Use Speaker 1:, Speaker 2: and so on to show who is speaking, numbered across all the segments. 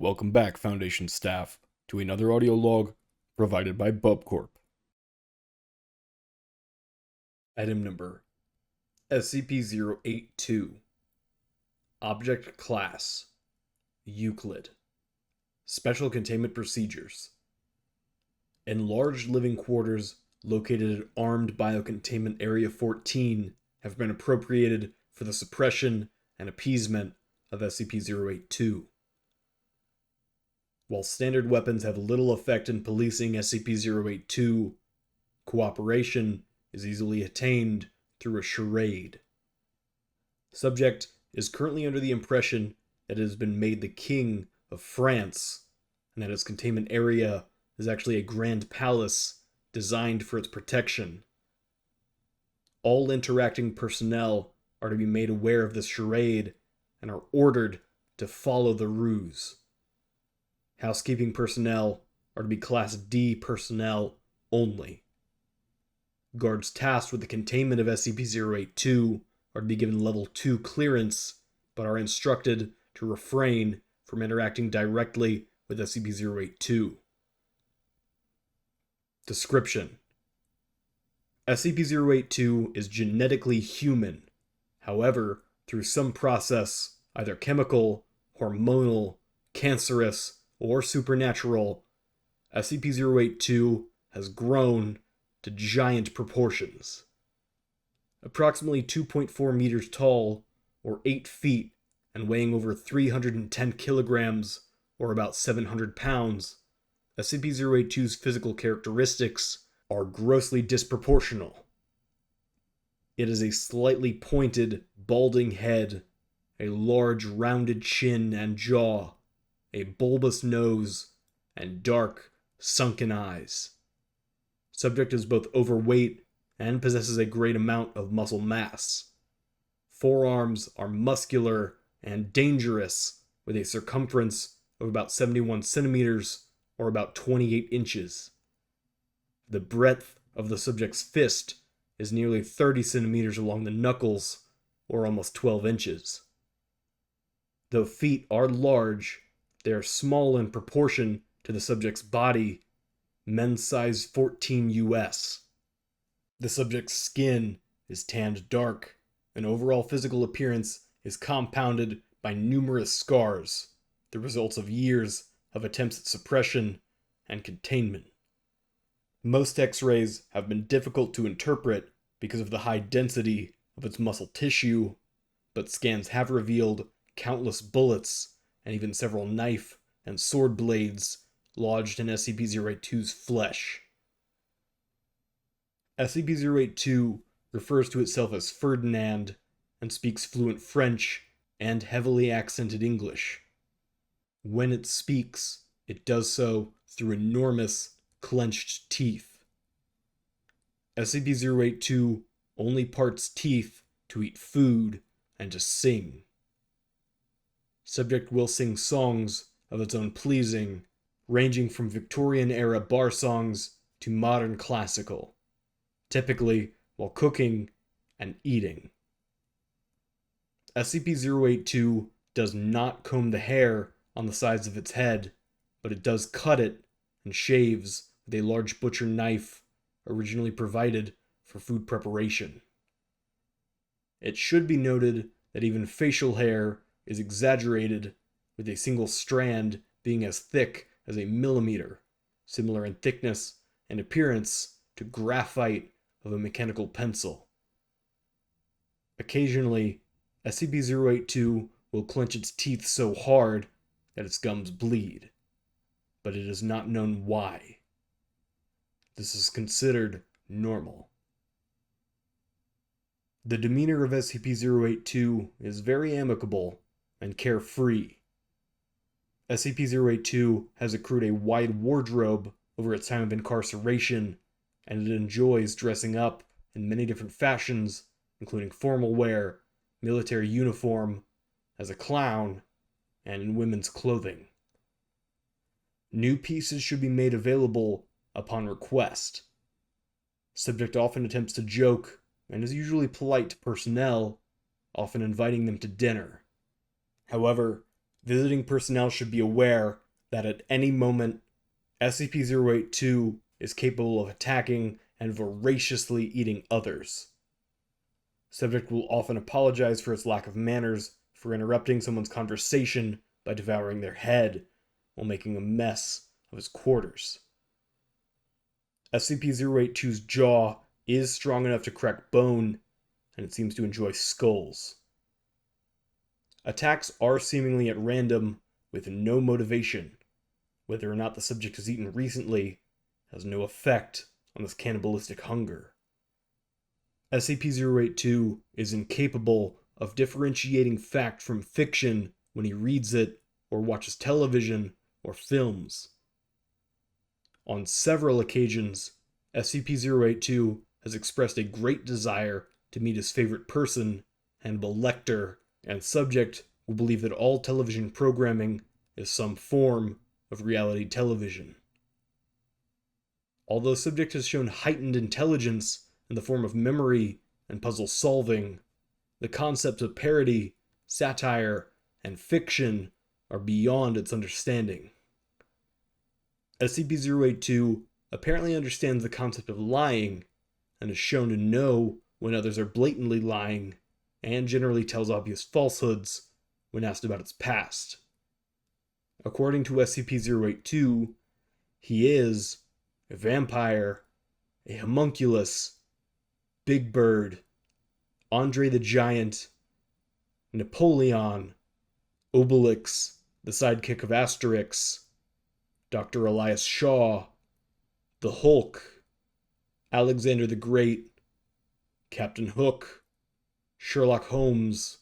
Speaker 1: Welcome back, Foundation staff, to another audio log provided by BubCorp. Item number SCP-082. Object Class Euclid. Special Containment Procedures. Enlarged living quarters located at Armed Bio-Containment Area-14 have been appropriated for the suppression and appeasement of SCP-082. While standard weapons have little effect in policing SCP-082, cooperation is easily attained through a charade. Subject is currently under the impression that it has been made the king of France, and that its containment area is actually a grand palace designed for its protection. All interacting personnel are to be made aware of this charade and are ordered to follow the ruse. Housekeeping personnel are to be Class D personnel only. Guards tasked with the containment of SCP-082 are to be given Level 2 clearance, but are instructed to refrain from interacting directly with SCP-082. Description: SCP-082 is genetically human. However, through some process, either chemical, hormonal, cancerous, or supernatural, SCP-082 has grown to giant proportions. Approximately 2.4 meters tall, or 8 feet, and weighing over 310 kilograms, or about 700 pounds, SCP-082's physical characteristics are grossly disproportional. It is a slightly pointed, balding head, a large rounded chin and jaw, a bulbous nose, and dark, sunken eyes. Subject is both overweight and possesses a great amount of muscle mass. Forearms are muscular and dangerous, with a circumference of about 71 centimeters, or about 28 inches. The breadth of the subject's fist is nearly 30 centimeters along the knuckles, or almost 12 inches. Though feet are large, they are small in proportion to the subject's body, men's size 14 US. The subject's skin is tanned dark, and overall physical appearance is compounded by numerous scars, the results of years of attempts at suppression and containment. Most X-rays have been difficult to interpret because of the high density of its muscle tissue, but scans have revealed countless bullets and even several knife and sword blades lodged in SCP-082's flesh. SCP-082 refers to itself as Fernand and speaks fluent French and heavily accented English. When it speaks, it does so through enormous, clenched teeth. SCP-082 only parts teeth to eat food and to sing. Subject will sing songs of its own pleasing, ranging from Victorian-era bar songs to modern classical, typically while cooking and eating. SCP-082 does not comb the hair on the sides of its head, but it does cut it and shaves with a large butcher knife originally provided for food preparation. It should be noted that even facial hair is exaggerated, with a single strand being as thick as a millimeter, similar in thickness and appearance to graphite of a mechanical pencil. Occasionally, SCP-082 will clench its teeth so hard that its gums bleed, but it is not known why. This is considered normal. The demeanor of SCP-082 is very amicable and carefree. SCP-082 has accrued a wide wardrobe over its time of incarceration, and it enjoys dressing up in many different fashions, including formal wear, military uniform, as a clown, and in women's clothing. New pieces should be made available upon request. Subject often attempts to joke and is usually polite to personnel, often inviting them to dinner. However, Visiting personnel should be aware that at any moment, SCP-082 is capable of attacking and voraciously eating others. Subject will often apologize for its lack of manners for interrupting someone's conversation by devouring their head while making a mess of his quarters. SCP-082's jaw is strong enough to crack bone, and it seems to enjoy skulls. Attacks are seemingly at random, with no motivation. Whether or not the subject has eaten recently has no effect on this cannibalistic hunger. SCP-082 is incapable of differentiating fact from fiction when he reads it or watches television or films. On several occasions, SCP-082 has expressed a great desire to meet his favorite person, Hannibal Lecter, and subject will believe that all television programming is some form of reality television. Although subject has shown heightened intelligence in the form of memory and puzzle solving, the concepts of parody, satire, and fiction are beyond its understanding. SCP-082 apparently understands the concept of lying and is shown to know when others are blatantly lying and generally tells obvious falsehoods when asked about its past. According to SCP-082, he is a vampire, a homunculus, Big Bird, Andre the Giant, Napoleon, Obelix, the sidekick of Asterix, Dr. Elias Shaw, the Hulk, Alexander the Great, Captain Hook, Sherlock Holmes,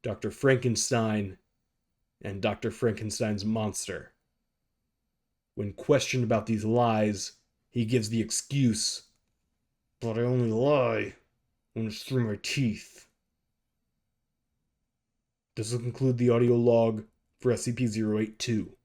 Speaker 1: Dr. Frankenstein, and Dr. Frankenstein's monster. When questioned about these lies, he gives the excuse, "But I only lie when it's through my teeth." This will conclude the audio log for SCP-082.